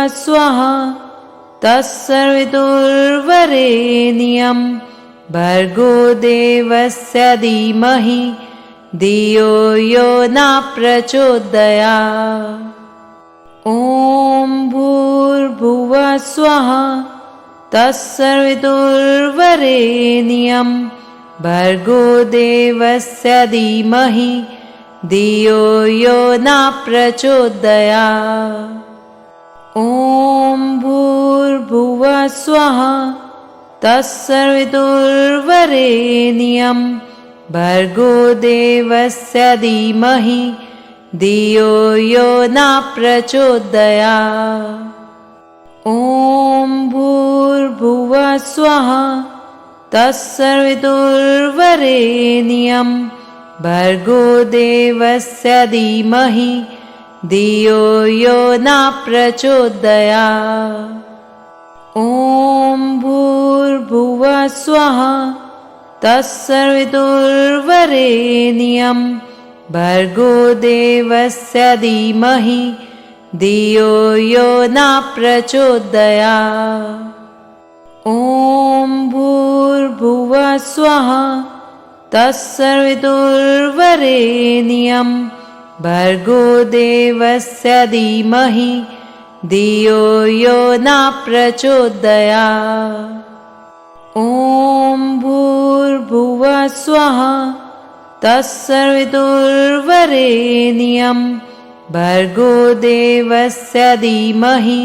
स्वहा तत्सवितुर्वरेण्यं भर्गो देवस्य धीमहि धियो यो न प्रचोदयात्। ॐ भूर्भुवः स्वः तत्सवितुर्वरेण्यं भर्गो देवस्य धीमहि धियो यो न प्रचोदयात्। ॐ भूर्भुवः स्वः तत्सवितुर्वरेण्यं भर्गो देवस्य धीमहि धियो यो न प्रचोदयात्। ॐ भूर्भुवः स्वः तत्सवितुर्वरेण्यं भर्गो देवस्य धीमहि धियो यो न प्रचोदयात्। ॐ भूर्भुवः स्वः तत्सवितुर्वरेण्यं भर्गो देवस्य धीमहि धियो यो न प्रचोदयात्। ॐ भूर्भुवः स्वः तत्सवितुर्वरेण्यं भर्गो देवस्य धीमहि धियो यो न प्रचोदयात्। ॐ भूर्भुवः स्वः तत्सवितुर्वरेण्यं भर्गो देवस्य धीमहि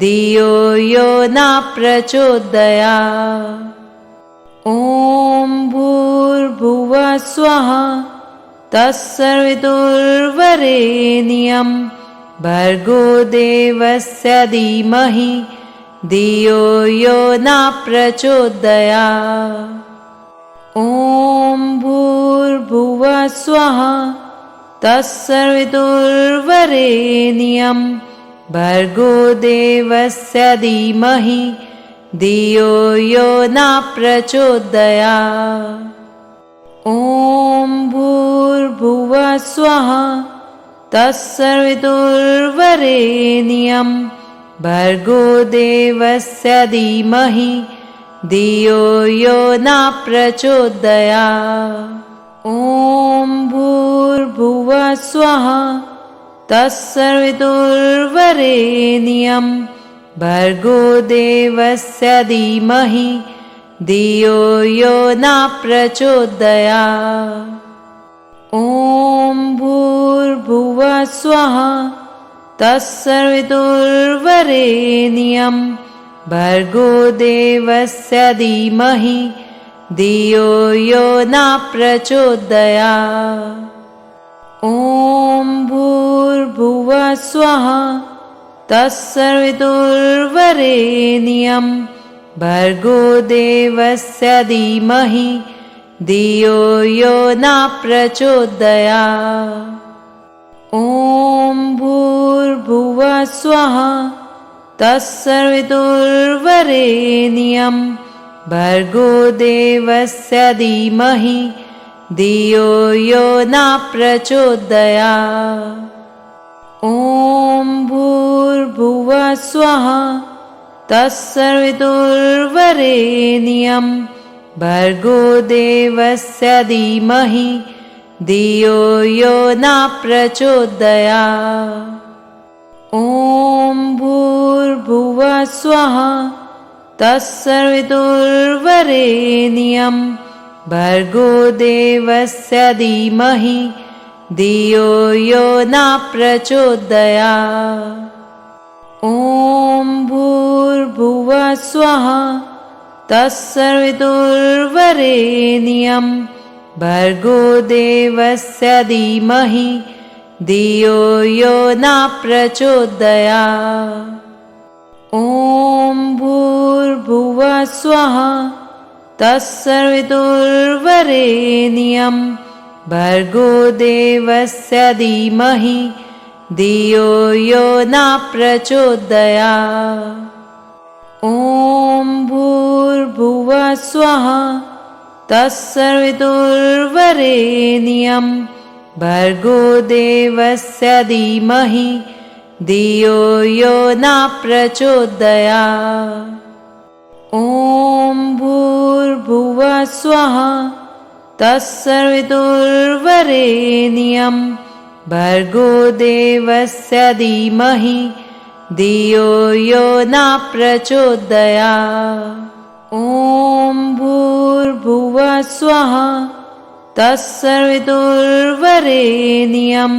धियो यो न प्रचोदयात्। ॐ भूर्भुवः स्वः तत्सवितुर्वरेण्यं भर्गो देवस्य धीमहि धियो यो न प्रचोदयात्। ॐ भूर्भुवः स्वः तत्सवितुर्वरेण्यं भर्गो देवस्य धीमहि धियो यो न प्रचोदयात्। ॐ भूर्भुवः स्वः तत्सवितुर्वरेण्यं भर्गो देवस्य धीमहि धियो यो न प्रचोदयात्। ॐ भूर्भुवः स्वः तत्सवितुर्वरेण्यं भर्गो देवस्य धीमहि धियो यो न प्रचोदयात्। ॐ भूर्भुवः स्वः तत्सवितुर्वरेण्यं भर्गो देवस्य धीमहि धियो यो न प्रचोदयात्। ॐ भूर्भुवः स्वः तत्सवितुर्वरेण्यं भर्गो देवस्य धीमहि धियो यो न प्रचोदयात्। ॐ भूर्भुवः स्वः तत्सवितुर्वरेण्यं भर्गो देवस्य धीमहि धियो यो न प्रचोदयात्। ॐ भूर्भुवः स्वः तत्सवितुर्वरेण्यं भर्गो देवस्य धीमहि धियो यो न प्रचोदयात्। ॐ भूर्भुवः स्वः तत्सवितुर्वरेण्यं भर्गो देवस्य धीमहि धियो यो न प्रचोदयात्। ॐ भूर्भुवः स्वः तत्सवितुर्वरेण्यं भर्गो देवस्य धीमहि धियो यो न प्रचोदयात्। ॐ भूर्भुवः स्वः तत्सवितुर्वरेण्यं भर्गो देवस्य धीमहि धियो यो न प्रचोदयात्। ॐ भूर्भुवः स्वः तत्सवितुर्वरेण्यं भर्गो देवस्य धीमहि धियो यो न प्रचोदयात्। ॐ भूर्भुवः स्वः तत्सवितुर्वरेण्यं भर्गो देवस्य धीमहि धियो यो न प्रचोदयात्। ॐ भूर्भुवः स्वः तत्सवितुर्वरेण्यं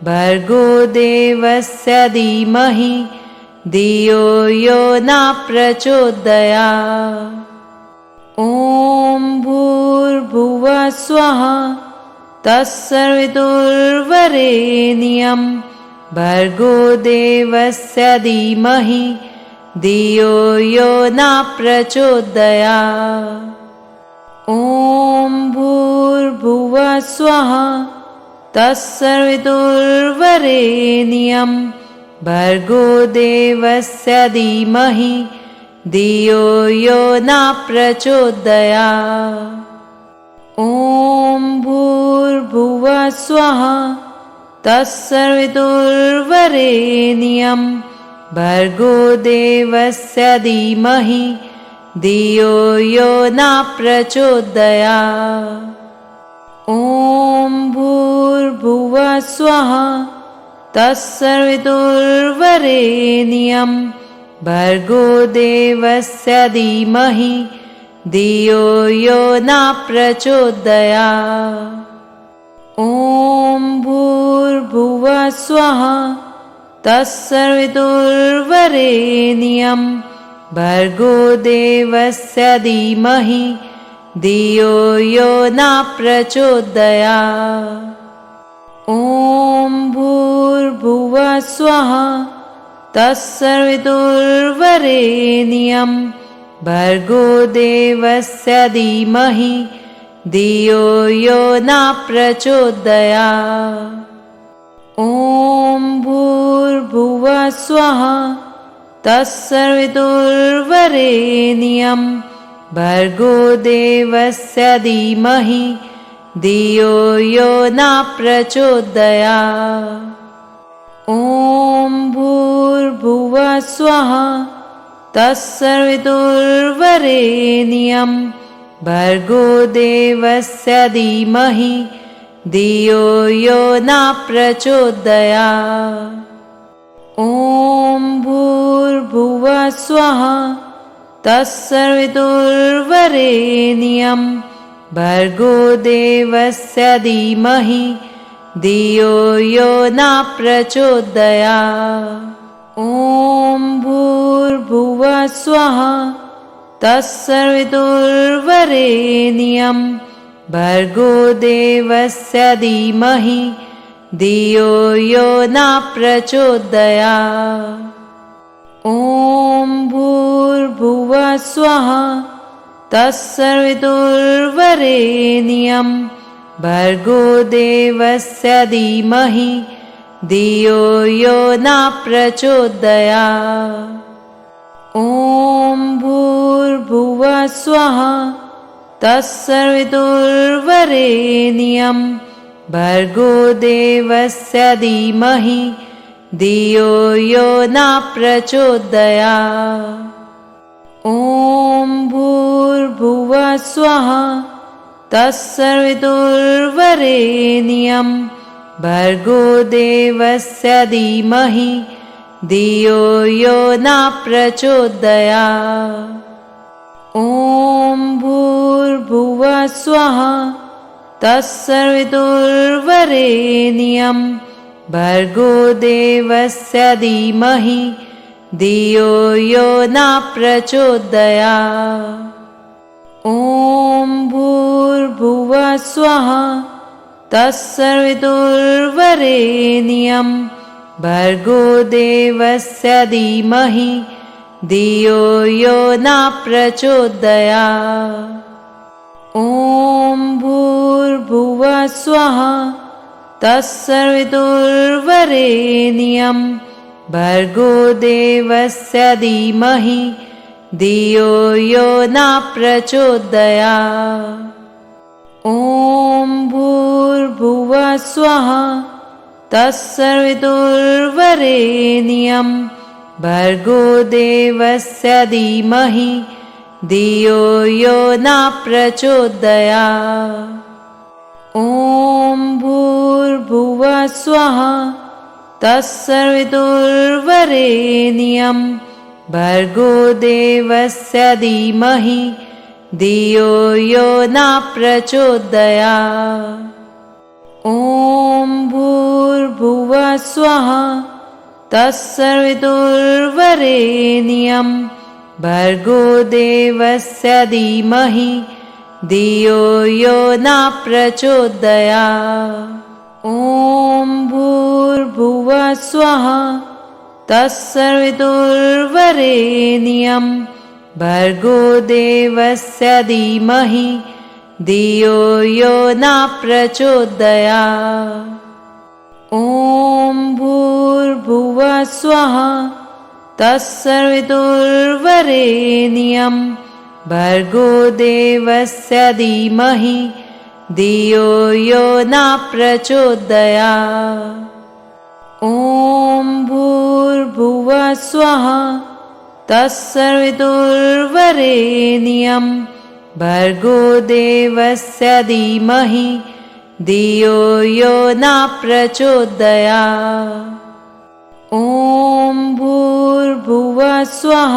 भर्गो देवस्य धीमहि धियो यो न प्रचोदयात्। ॐ भूर्भुवः स्वः तत्सवितुर्वरेण्यं भर्गो देवस्य धीमहि धियो यो न प्रचोदयात्। ॐ भूर्भुवः स्वः तत्सवितुर्वरेण्यं भर्गो देवस्य धीमहि धियो यो न प्रचोदयात्। ॐ भूर्भुवः स्वः तत्सवितुर्वरेण्यं भर्गो देवस्य धीमहि धियो यो न प्रचोदयात्। ॐ भूर्भुवः स्वः तत्सवितुर्वरेण्यं भर्गो देवस्य धीमहि धियो यो न प्रचोदयात्। ॐ भूर्भुवः स्वः तत्सवितुर्वरेण्यं भर्गो देवस्य धीमहि धियो यो न प्रचोदयात्। ॐ भूर्भुवः स्वः तत्सवितुर्वरेण्यं भर्गो देवस्य धीमहि धियो यो न प्रचोदयात्। ॐ भूर्भुवः स्वः तत्सवितुर्वरेण्यं भर्गो देवस्य धीमहि धियो यो न प्रचोदयात्। ॐ भूर्भुवः स्वः तत्सवितुर्वरेण्यं भर्गो देवस्य धीमहि धियो यो न प्रचोदयात्। ॐ भूर्भुवः स्वः तत्सवितुर्वरेण्यं भर्गो देवस्य धीमहि धियो यो न प्रचोदयात्। ॐ भूर्भुवः स्वः तत्सवितुर्वरेण्यं भर्गो देवस्य धीमहि धियो यो न प्रचोदयात्। ॐ भूर्भुवः स्वः तत्सवितुर्वरेण्यं भर्गो देवस्य धीमहि धियो यो न प्रचोदयात्। ॐ भूर्भुवः स्वः तत्सवितुर्वरेण्यं भर्गो देवस्य धीमहि धियो यो न प्रचोदयात्। ॐ भूर्भुवः स्वः तत्सवितुर्वरेण्यं भर्गो देवस्य धीमहि धियो यो न प्रचोदयात्। ॐ भूर्भुवः स्वः तत्सवितुर्वरेण्यं भर्गो देवस्य धीमहि धियो यो न प्रचोदयात्। ॐ भूर्भुवः स्वः तत्सवितुर्वरेण्यं भर्गो देवस्य धीमहि धियो यो न प्रचोदयात्। ॐ भूर्भुवः स्वः तत्सवितुर्वरेण्यं भर्गो देवस्य धीमहि धियो यो न प्रचोदयात्। ॐ भूर्भुवः स्वः तत्सवितुर्वरेण्यं भर्गो देवस्य धीमहि धियो यो न प्रचोदयात्। ॐ भूर्भुवः स्वः तत्सवितुर्वरेण्यं भर्गो देवस्य धीमहि धियो यो न प्रचोदयात्। ॐ भूर्भुवः स्वः तत्सवितुर्वरेण्यं भर्गो देवस्य धीमहि धियो यो न प्रचोदयात्। ॐ भूर्भुवः स्वः तत्सवितुर्वरेण्यं भर्गो देवस्य धीमहि धियो यो न प्रचोदयात्। ॐ भूर्भुवः स्वः तत्सवितुर्वरेण्यं भर्गो देवस्य धीमहि धियो यो न प्रचोदयात्। ॐ भूर्भुवः स्वः तत्सवितुर्वरेण्यं भर्गो देवस्य धीमहि धियो यो न प्रचोदयात्। ॐ भूर्भुवः स्वः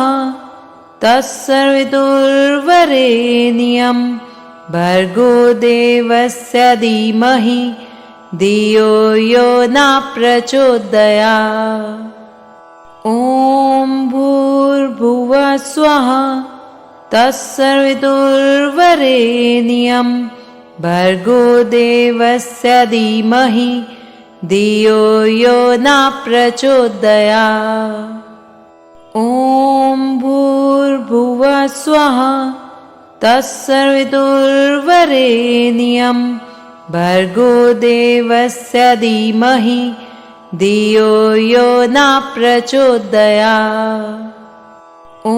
तत्सवितुर्वरेण्यं भर्गो देवस्य धीमहि धियो यो न प्रचोदयात्। ॐ भूर्भुवः स्वः तत्सवितुर्वरेण्यं भर्गो देवस्य धीमहि धियो यो न प्रचोदयात्। ॐ भूर्भुवः स्वः तत्सवितुर्वरेण्यं भर्गो देवस्य धीमहि धियो यो न प्रचोदयात्। ॐ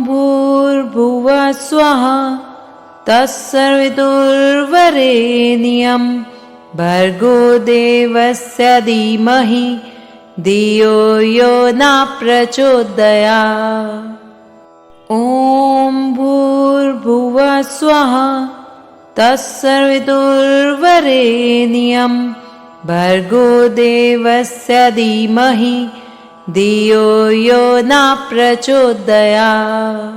भूर्भुवः स्वः तत्सवितुर्वरेण्यं भर्गो देवस्य धीमहि धियो यो न प्रचोदयात्। ॐ भूर्भुवः स्वः तत्सवितुर्वरेण्यं भर्गो देवस्य धीमहि धियो यो न प्रचोदयात्।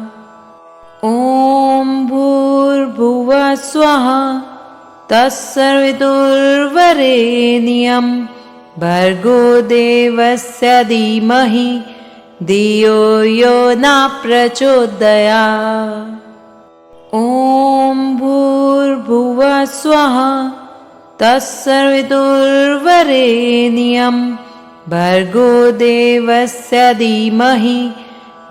ॐ भूर्भुवः स्वः तत्सवितुर्वरेण्यं भर्गो देवस्य धीमहि धियो यो न प्रचोदयात्। ॐ भूर्भुवः स्वः तत्सवितुर्वरेण्यं भर्गो देवस्य धीमहि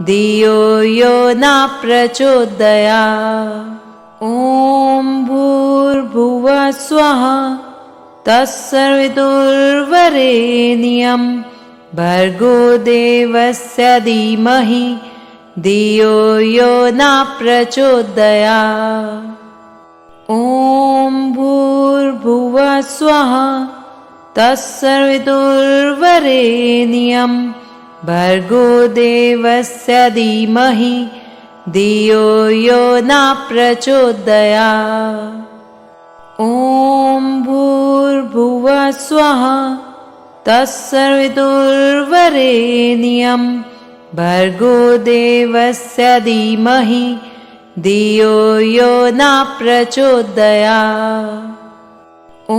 धियो यो न प्रचोदयात्। ॐ भूर्भुवः स्वः तत्सवितुर्वरेण्यं भर्गो देवस्य धीमहि धियो यो न प्रचोदयात्। ॐ भूर्भुवः स्वः तत्सवितुर्वरेण्यं भर्गो देवस्य धीमहि धियो यो न प्रचोदयात्। ॐ भूर्भुवः स्वः तत्सवितुर्वरेण्यं भर्गो देवस्य धीमहि धियो यो न प्रचोदयात्। ॐ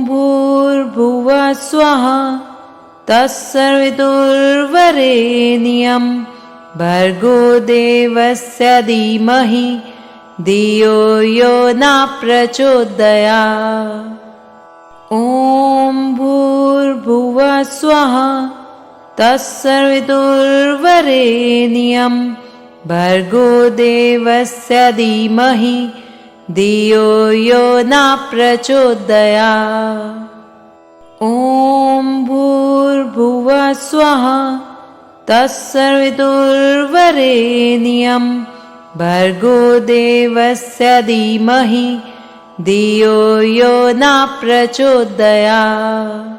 भूर्भुवः स्वः तत्सवितुर्वरेण्यं भर्गो देवस्य धीमहि धियो यो न प्रचोदयात्। ॐ भूर्भुवः स्वः तत्सवितुर्वरेण्यं भर्गो देवस्य धीमहि धियो यो न प्रचोदयात्। ॐ भूर्भुवः स्वः तत्सवितुर्वरेण्यं भर्गो देवस्य धीमहि धियो यो न प्रचोदयात्।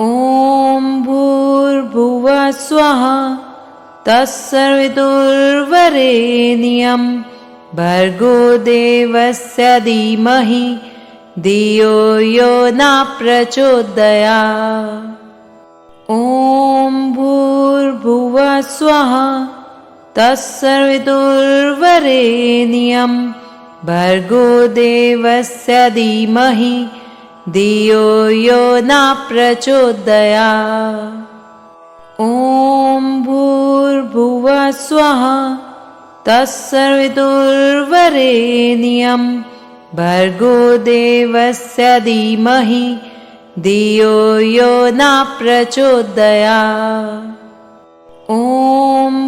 ॐ भूर्भुवः स्वः तत्सवितुर्वरेण्यं भर्गो देवस्य धीमहि धियो यो न प्रचोदयात्। ॐ भूर्भुवः स्वः तत्सवितुर्वरेण्यं भर्गो देवस्य धीमहि धियो यो न प्रचोदयात्। ॐ भूर्भुवः स्वः तत्सवितुर्वरेण्यं भर्गो देवस्य धीमहि धियो यो न प्रचोदयात्। ॐ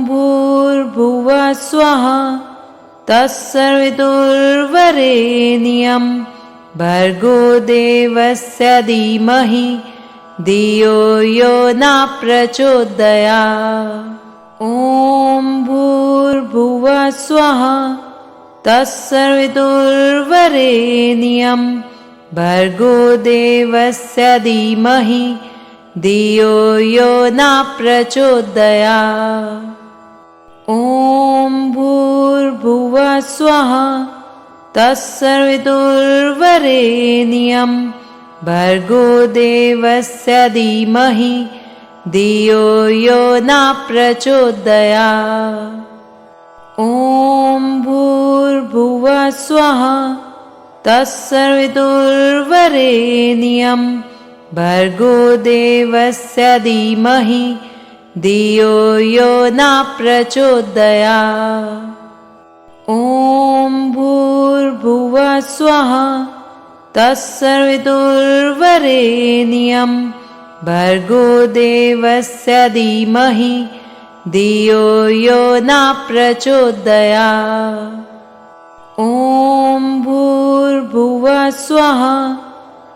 भूर्भुवः स्वः तत्सवितुर्वरेण्यं भर्गो देवस्य धीमहि धियो यो न प्रचोदयात्। ॐ भूर्भुवः स्वः तत्सवितुर्वरेण्यं भर्गो देवस्य धीमहि धियो यो न प्रचोदयात्। ॐ भूर्भुवः स्वः तत्सवितुर्वरेण्यं भर्गो देवस्य धीमहि धियो यो न प्रचोदयात्। ॐ भूर्भुवः स्वः तत्सवितुर्वरेण्यं भर्गो देवस्य धीमहि धियो यो न प्रचोदयात्। ॐ भूर्भुवः स्वः तत्सवितुर्वरेण्यं भर्गो देवस्य धीमहि धियो यो न प्रचोदयात्। ॐ भूर्भुवः स्वः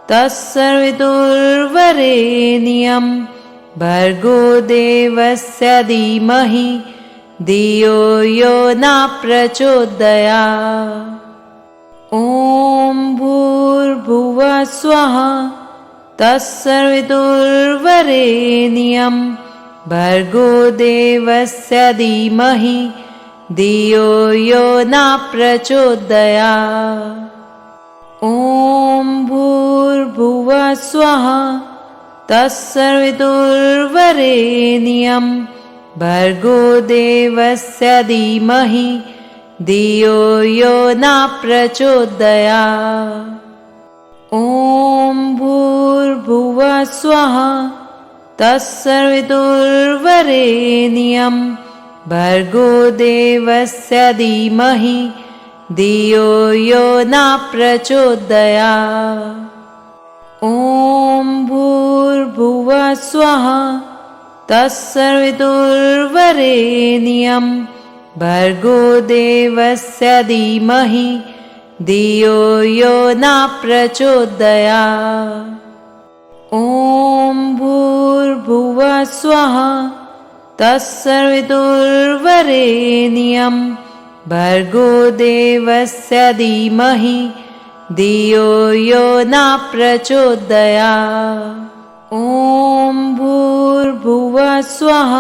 तत्सवितुर्वरेण्यं भर्गो देवस्य धीमहि धियो यो न प्रचोदयात्। ॐ भूर्भुवः स्वः तत्सवितुर्वरेण्यं भर्गो देवस्य धीमहि धियो यो न प्रचोदयात्। ॐ भूर्भुवः स्वः तत्सवितुर्वरेण्यं भर्गो देवस्य धीमहि धियो यो न प्रचोदयात्। ॐ भूर्भुवः स्वः तत्सवितुर्वरेण्यं भर्गो देवस्य धीमहि धियो यो न प्रचोदयात्। ॐ भूर्भुवः स्वः तत्सवितुर्वरेण्यं भर्गो देवस्य धीमहि धियो यो न प्रचोदयात्। ॐ भूर्भुवः स्वः तत्सवितुर्वरेण्यं भर्गो देवस्य धीमहि धियो यो न प्रचोदयात्। ॐ भूर्भुवः स्वः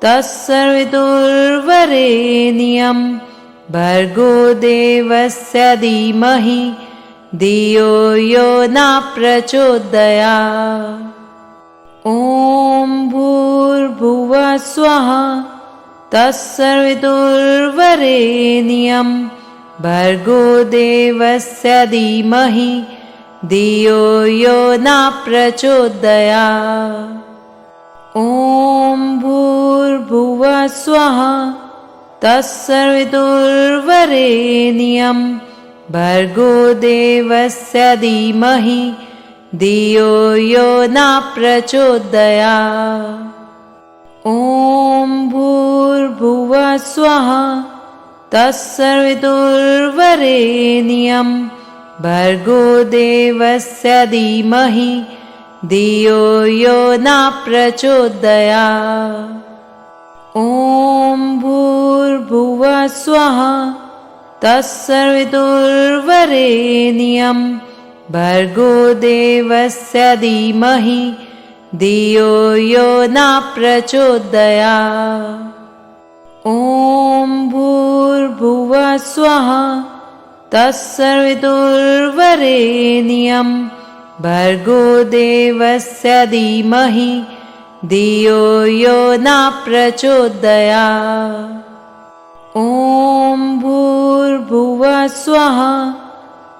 तत्सवितुर्वरेण्यं भर्गो देवस्य धीमहि धियो यो न प्रचोदयात्। ॐ भूर्भुवः स्वः तत्सवितुर्वरेण्यं भर्गो देवस्य धीमहि धियो यो न प्रचोदयात्। ॐ भूर्भुवः स्वः तत्सवितुर्वरेण्यं भर्गो देवस्य धीमहि धियो यो न प्रचोदयात्। ॐ भूर्भुवः स्वः तत्सवितुर्वरेण्यं भर्गो देवस्य धीमहि धियो यो न प्रचोदयात्। ॐ भूर्भुवः स्वः तत्सवितुर्वरेण्यं भर्गो देवस्य धीमहि धियो यो न प्रचोदयात्। ॐ भूर्भुवः स्वः तत्सवितुर्वरेण्यं भर्गो देवस्य धीमहि धियो यो न प्रचोदयात्। ॐ भूर्भुवः स्वः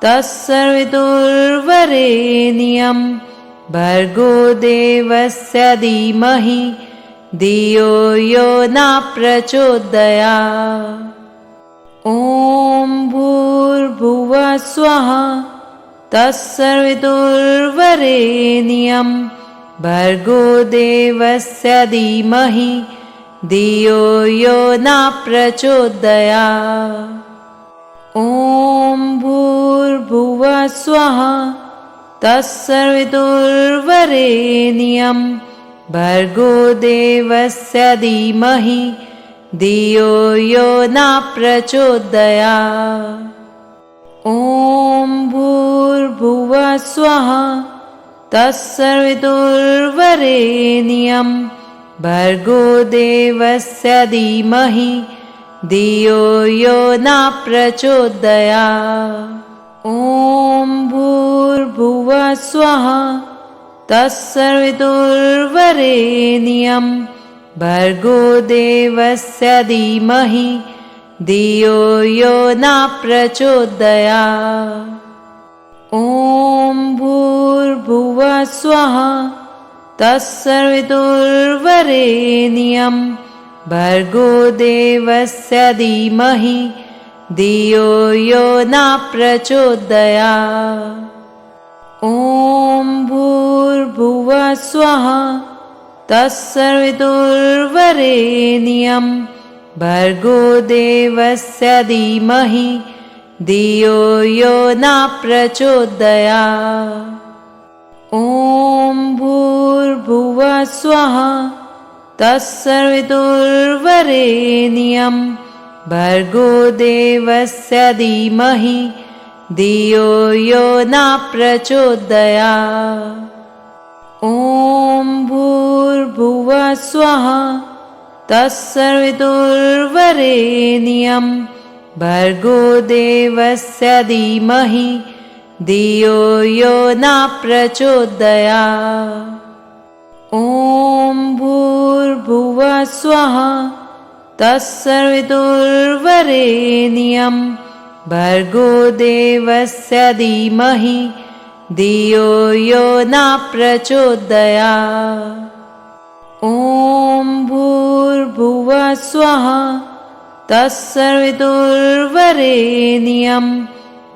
तत्सवितुर्वरेण्यं भर्गो देवस्य धीमहि धियो यो न प्रचोदयात्। ॐ भूर्भुवः स्वः तत्सवितुर्वरेण्यं भर्गो देवस्य धीमहि धियो यो न प्रचोदयात्। ॐ भूर्भुवः स्वः तत्सवितुर्वरेण्यं भर्गो देवस्य धीमहि धियो यो न प्रचोदयात्। ॐ भूर्भुवः स्वः तत्सवितुर्वरेण्यं भर्गो देवस्य धीमहि धियो यो न प्रचोदयात्। ॐ भूर्भुवः स्वः तत्सवितुर्वरेण्यं भर्गो देवस्य धीमहि धियो यो न प्रचोदयात्। ॐ भूर्भुवः स्वः तत्सवितुर्वरेण्यं भर्गो देवस्य धीमहि धियो यो न प्रचोदयात्। ॐ भूर्भुवः स्वः तत्सवितुर्वरेण्यं भर्गो देवस्य धीमहि धियो यो न प्रचोदयात्। ॐ भूर्भुवः स्वः तत्सवितुर्वरेण्यं भर्गो देवस्य धीमहि धियो यो न प्रचोदयात्। ॐ भूर्भुवः स्वः तत्सवितुर्वरेण्यं भर्गो देवस्य धीमहि धियो यो न प्रचोदयात्। ॐ भूर्भुवः स्वः तत्सवितुर्वरेण्यं भर्गो देवस्य धीमहि धियो यो न प्रचोदयात्। ॐ भूर्भुवः स्वः तत्सवितुर्वरेण्यं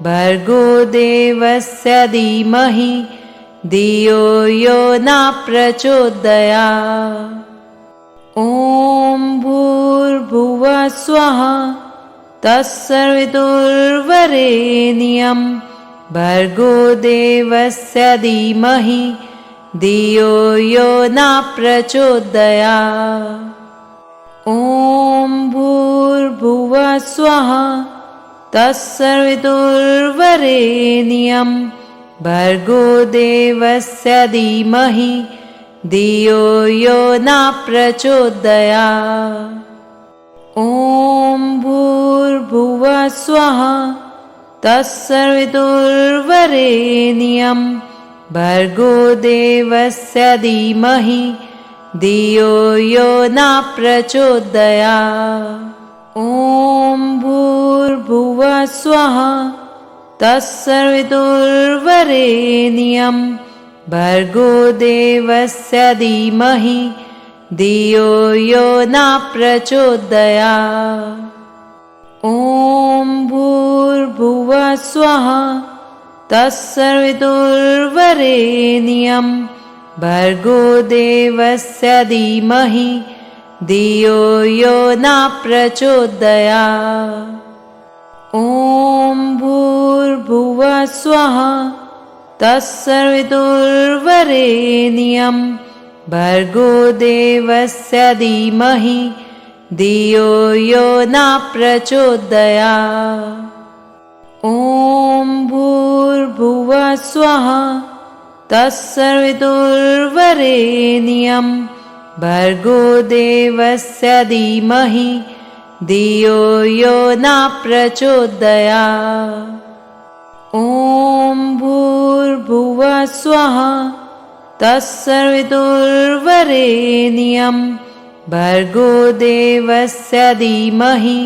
भर्गो देवस्य धीमहि धियो यो न प्रचोदयात्। ॐ भूर्भुवः स्वः तत्सवितुर्वरेण्यं भर्गो देवस्य धीमहि धियो यो न प्रचोदयात्। ॐ भूर्भुवः स्वः तत्सवितुर्वरेण्यं भर्गो देवस्य धीमहि धियो यो न प्रचोदयात्। ॐ भूर्भुवः स्वः तत्सवितुर्वरेण्यं भर्गो देवस्य धीमहि धियो यो न प्रचोदयात्। ॐ भूर्भुवः स्वः तत्सवितुर्वरेण्यं भर्गो देवस्य धीमहि धियो यो न प्रचोदयात्। ॐ भूर्भुवः स्वः तत्सवितुर्वरेण्यं भर्गो देवस्य धीमहि धियो यो न प्रचोदयात्। ॐ भूर्भुवः स्वः तत्सवितुर्वरेण्यं भर्गो देवस्य धीमहि धियो यो न प्रचोदयात्। ॐ भूर्भुवः स्वः तत्सवितुर्वरेण्यं भर्गो देवस्य धीमहि धियो यो न प्रचोदयात्। ॐ भूर्भुवः स्वः तत्सवितुर्वरेण्यं भर्गो देवस्य धीमहि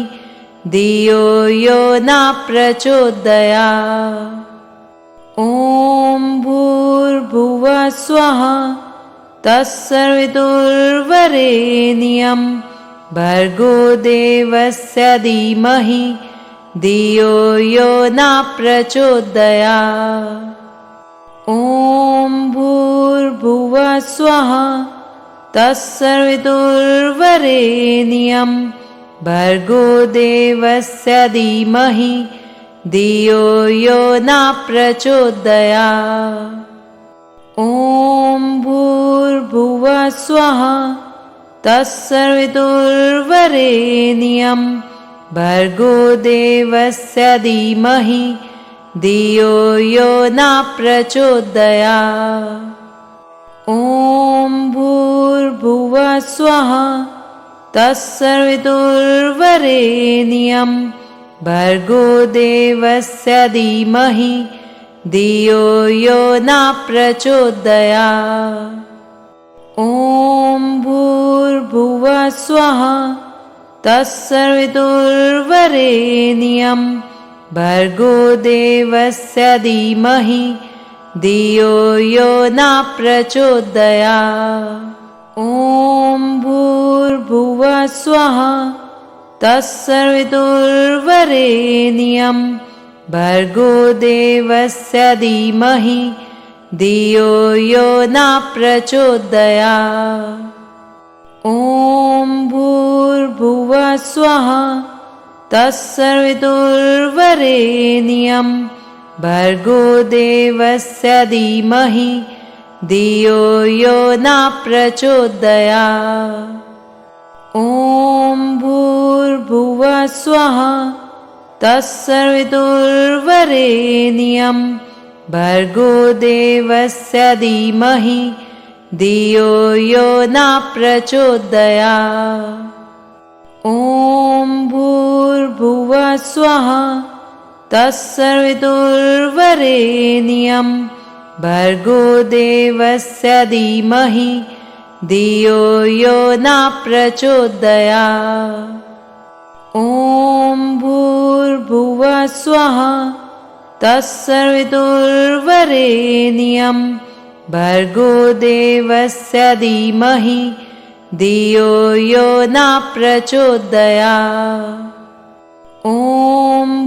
धियो यो न प्रचोदयात्। ॐ भूर्भुवः स्वः तत्सवितुर्वरेण्यं भर्गो देवस्य धीमहि धियो यो न प्रचोदयात्। ॐ भूर्भुवः स्वः तत्सवितुर्वरेण्यं भर्गो देवस्य धीमहि धियो यो न प्रचोदयात्। ॐ भूर्भुवः स्वः तत्सवितुर्वरेण्यं भर्गो देवस्य धीमहि धियो यो न प्रचोदयात्। ॐ भूर्भुवः स्वः तत्सवितुर्वरेण्यं भर्गो देवस्य धीमहि धियो यो न प्रचोदयात्। ॐ भूर्भुवः स्वः तत्सवितुर्वरेण्यं भर्गो देवस्य धीमहि धियो यो न प्रचोदयात्। ॐ भूर्भुवः स्वः तत्सवितुर्वरेण्यं भर्गो देवस्य धीमहि धियो यो न प्रचोदयात्। ॐ भूर्भुवः स्वः तत्सवितुर्वरेण्यं भर्गो देवस्य धीमहि धियो यो न प्रचोदयात्। ॐ भूर्भुवः स्वः तत्सवितुर्वरेण्यं भर्गो देवस्य धीमहि धियो यो न प्रचोदयात्। ॐ भूर्भुवः स्वः तत्सवितुर्वरेण्यं भर्गो देवस्य धीमहि धियो यो न प्रचोदयात्। ॐ भूर्भुवः स्वः तत्सवितुर्वरेण्यं भर्गो देवस्य धीमहि धियो यो न प्रचोदयात्। ॐ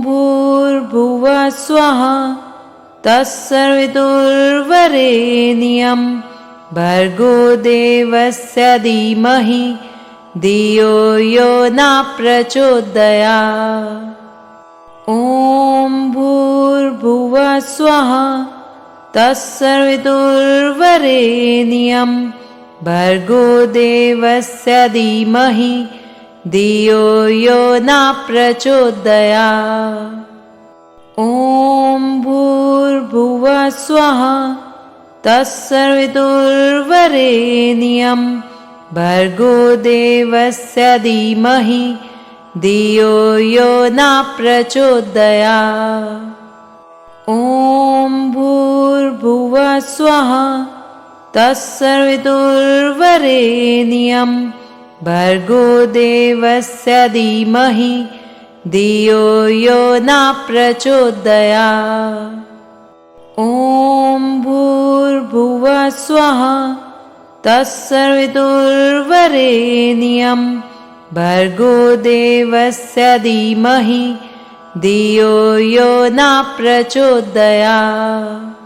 भूर्भुवः स्वः तत्सवितुर्वरेण्यं भर्गो देवस्य धीमहि धियो यो न प्रचोदयात्। ॐ भूर्भुवः स्वः तत्सवितुर्वरेण्यं भर्गो देवस्य धीमहि धियो यो न प्रचोदयात्। ॐ भूर्भुवः स्वः तत्सवितुर्वरेण्यं भर्गो देवस्य धीमहि धियो यो न प्रचोदयात्। ॐ भूर्भुवः स्वः तत्सवितुर्वरेण्यं भर्गो देवस्य धीमहि धियो यो न प्रचोदयात्। ॐ भूर्भुवः स्वः तत्सवितुर्वरेण्यं भर्गो देवस्य धीमहि धियो यो न प्रचोदयात्।